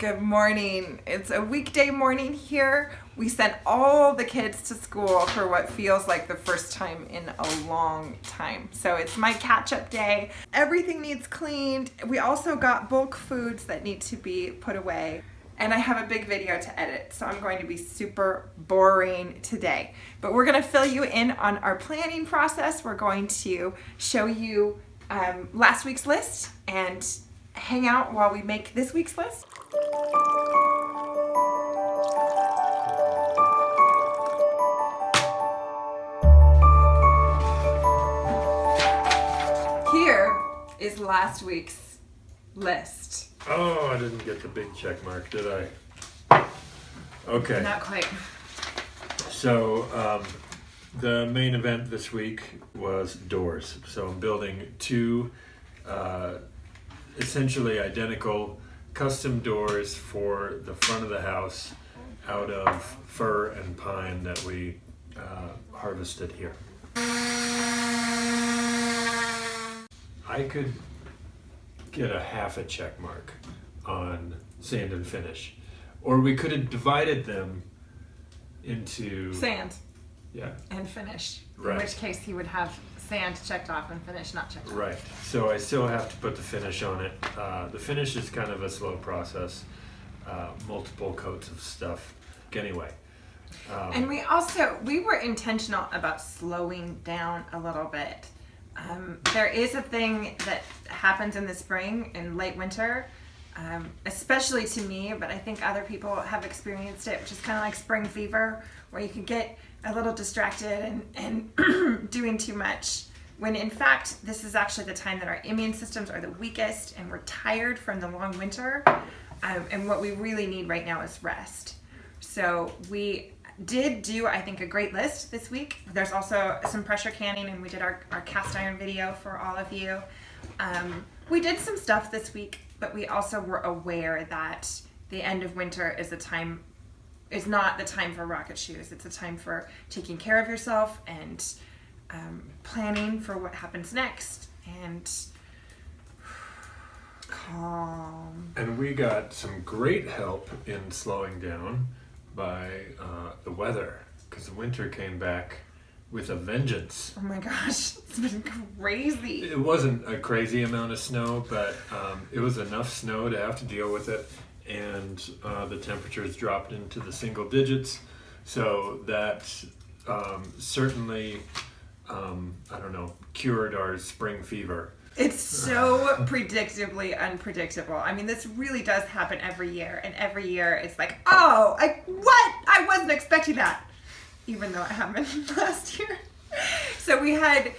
Good morning. It's a weekday morning here. We sent all the kids to school for what feels like the first time in a long time. So it's my catch-up day. Everything needs cleaned. We also got bulk foods that need to be put away. And I have a big video to edit, so I'm going to be super boring today. But we're going to fill you in on our planning process. We're going to show you last week's list and hang out while we make this week's list. Here is last week's list. Oh, I didn't get the big check mark, did I? Okay. Not quite. So, the main event this week was doors. So I'm building two essentially identical custom doors for the front of the house out of fir and pine that we harvested here. I could get a half a check mark on sand and finish, or we could have divided them into Sand. Yeah. And finish. Right. In which case he would have sand checked off and finish not checked off. Right. So I still have to put the finish on it. The finish is kind of a slow process. Multiple coats of stuff. Anyway. And we were intentional about slowing down a little bit. There is a thing that happens in the spring and late winter, especially to me, but I think other people have experienced it, which is kind of like spring fever, where you can get a little distracted and doing too much, when in fact this is actually the time that our immune systems are the weakest and we're tired from the long winter, and what we really need right now is rest. So we did do, I think, a great list this week. There's also some pressure canning, and we did our cast iron video for all of you. We did some stuff this week, but we also were aware that the end of winter is not the time for rocket shoes. It's a time for taking care of yourself and planning for what happens next and calm. And we got some great help in slowing down by the weather, because the winter came back with a vengeance. Oh my gosh, it's been crazy. It wasn't a crazy amount of snow, but it was enough snow to have to deal with it. And the temperatures dropped into the single digits, so that certainly, cured our spring fever. It's so predictably unpredictable. I mean, this really does happen every year, and every year it's like, oh, what? I wasn't expecting that, even though it happened last year. So we had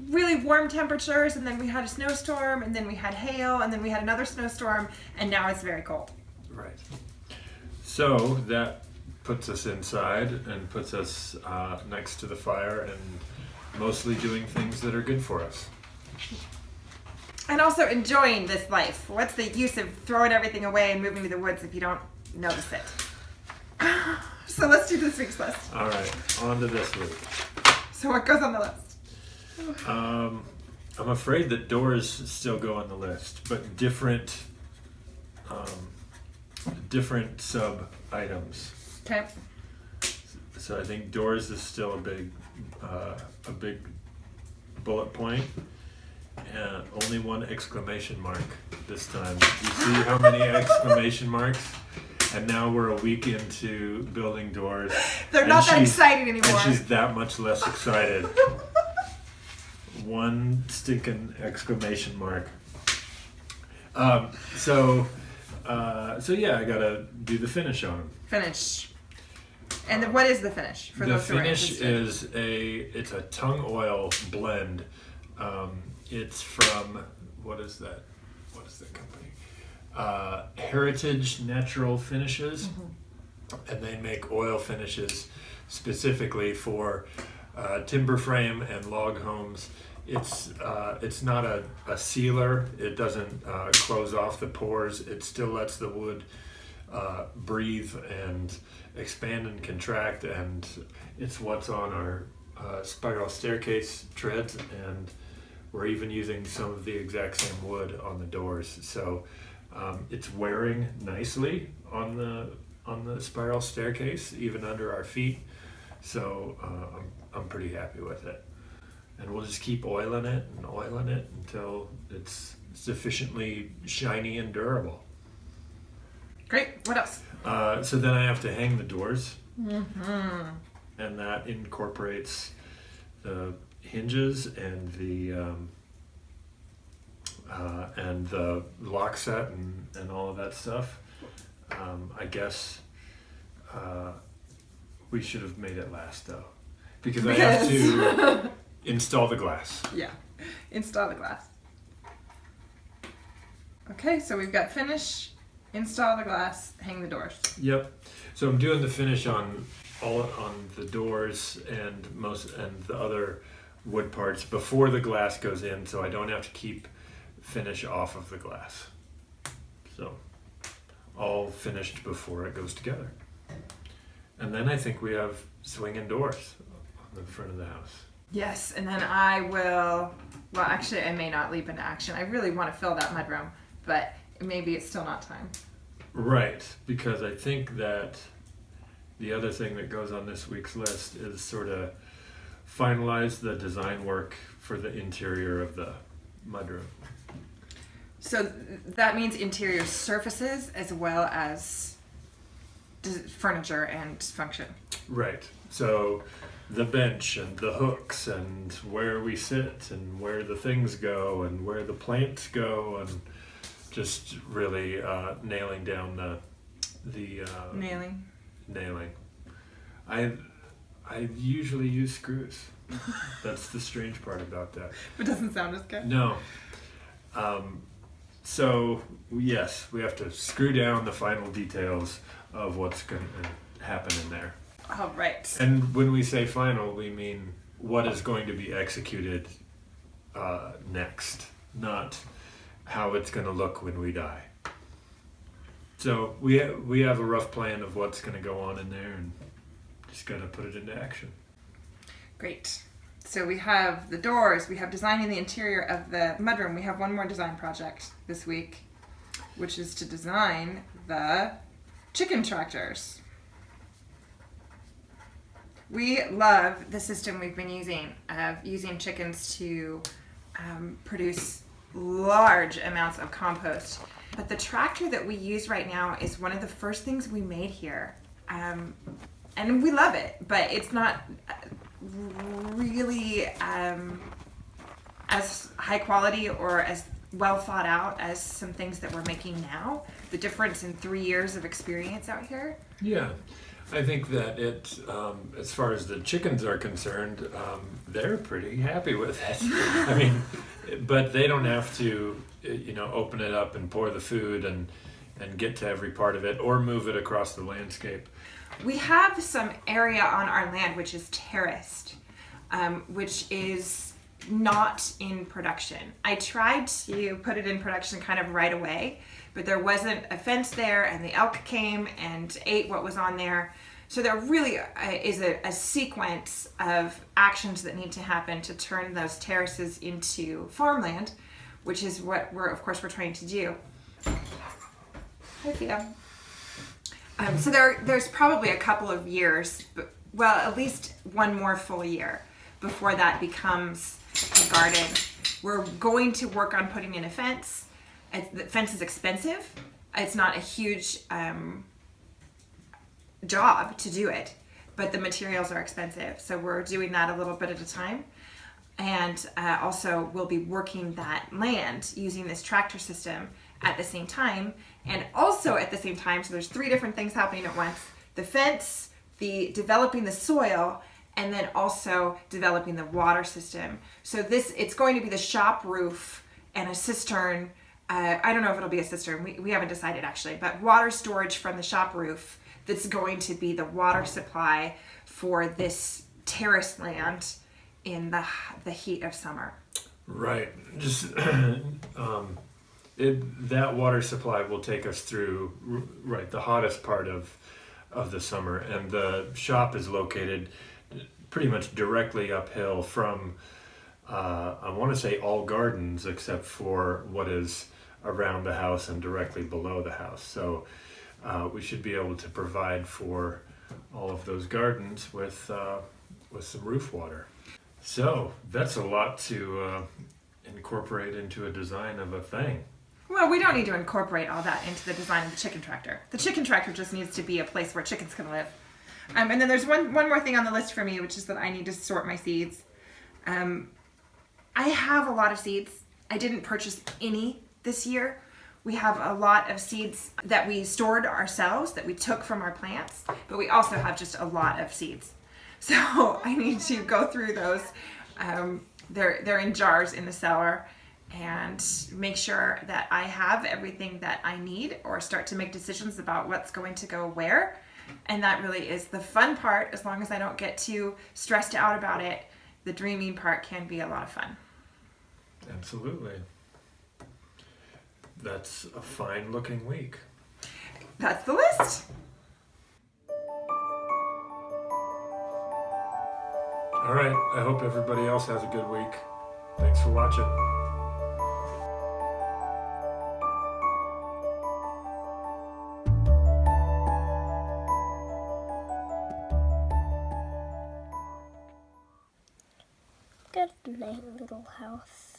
really warm temperatures, and then we had a snowstorm, and then we had hail, and then we had another snowstorm, and now it's very cold. Right. So that puts us inside and puts us next to the fire and mostly doing things that are good for us. And also enjoying this life. What's the use of throwing everything away and moving to the woods if you don't notice it? So let's do this week's list. All right, on to this week. So what goes on the list? I'm afraid that doors still go on the list, but different sub items. Okay. So I think doors is still a big bullet point. Only one exclamation mark this time. You see how many exclamation marks? And now we're a week into building doors. They're not that exciting anymore. And she's that much less excited. One stinking exclamation mark. So yeah, I gotta do the finish on them. Finish. And what is the finish? For the those who are finish interested? it's a tung oil blend. It's from, what is that? What is the company? Heritage Natural Finishes. Mm-hmm. And they make oil finishes specifically for timber frame and log homes. It's not a sealer. It doesn't close off the pores. It still lets the wood breathe and expand and contract, and it's what's on our spiral staircase treads, and we're even using some of the exact same wood on the doors. So It's wearing nicely on the spiral staircase, even under our feet. So I'm pretty happy with it. And we'll just keep oiling it until it's sufficiently shiny and durable. Great. What else? So then I have to hang the doors. Mm-hmm. And that incorporates the hinges and the lock set and all of that stuff. I guess we should have made it last though, because I have to install the glass. Yeah, install the glass. Okay, so we've got finish, install the glass, hang the doors. Yep. So I'm doing the finish on the doors and the other wood parts before the glass goes in, so I don't have to keep finish off of the glass. So all finished before it goes together. And then I think we have swinging doors on the front of the house. Yes, and then I will, well actually I may not leap into action. I really want to fill that mudroom, but maybe it's still not time. Right, because I think that the other thing that goes on this week's list is sort of finalize the design work for the interior of the mudroom. So that means interior surfaces as well as furniture and function. Right. So the bench and the hooks and where we sit and where the things go and where the plants go, and just really nailing down the nailing. I usually use screws. That's the strange part about that. It doesn't sound as good. No. So yes, we have to screw down the final details of what's going to happen in there. All right. And when we say final, we mean what is going to be executed next, not how it's going to look when we die. So we have a rough plan of what's going to go on in there, and just got to put it into action. Great. So we have the doors, we have designing the interior of the mudroom. We have one more design project this week, which is to design the chicken tractors. We love the system we've been using of using chickens to produce large amounts of compost. But the tractor that we use right now is one of the first things we made here. And we love it, but it's not really as high quality or as well thought out as some things that we're making now. The difference in 3 years of experience out here. Yeah, I think that it, as far as the chickens are concerned, they're pretty happy with it. I mean, but they don't have to, open it up and pour the food and get to every part of it or move it across the landscape. We have some area on our land which is terraced, which is not in production. I tried to put it in production kind of right away, but there wasn't a fence there, and the elk came and ate what was on there. So there really is a sequence of actions that need to happen to turn those terraces into farmland, which is what we're trying to do. Hi, Theo. So there's probably a couple of years, well, at least one more full year before that becomes a garden. We're going to work on putting in a fence. The fence is expensive. It's not a huge job to do it, but the materials are expensive. So we're doing that a little bit at a time. And also we'll be working that land using this tractor system at the same time. And also at the same time, so there's 3 different things happening at once: the fence, the developing the soil, and then also developing the water system. So it's going to be the shop roof and a cistern. I don't know if it'll be a cistern. We haven't decided actually, but water storage from the shop roof that's going to be the water supply for this terrace land in the heat of summer. Right. Just that water supply will take us through the hottest part of the summer, and the shop is located pretty much directly uphill from I want to say all gardens except for what is around the house and directly below the house. So we should be able to provide for all of those gardens with some roof water. So that's a lot to incorporate into a design of a thing. Well, we don't need to incorporate all that into the design of the chicken tractor. The chicken tractor just needs to be a place where chickens can live. And then there's one more thing on the list for me, which is that I need to sort my seeds. I have a lot of seeds. I didn't purchase any this year. We have a lot of seeds that we stored ourselves, that we took from our plants, but we also have just a lot of seeds. So I need to go through those. They're in jars in the cellar, and make sure that I have everything that I need, or start to make decisions about what's going to go where. And that really is the fun part. As long as I don't get too stressed out about it, the dreaming part can be a lot of fun. Absolutely. That's a fine looking week. That's the list. All right, I hope everybody else has a good week. Thanks for watching. Good night, little house.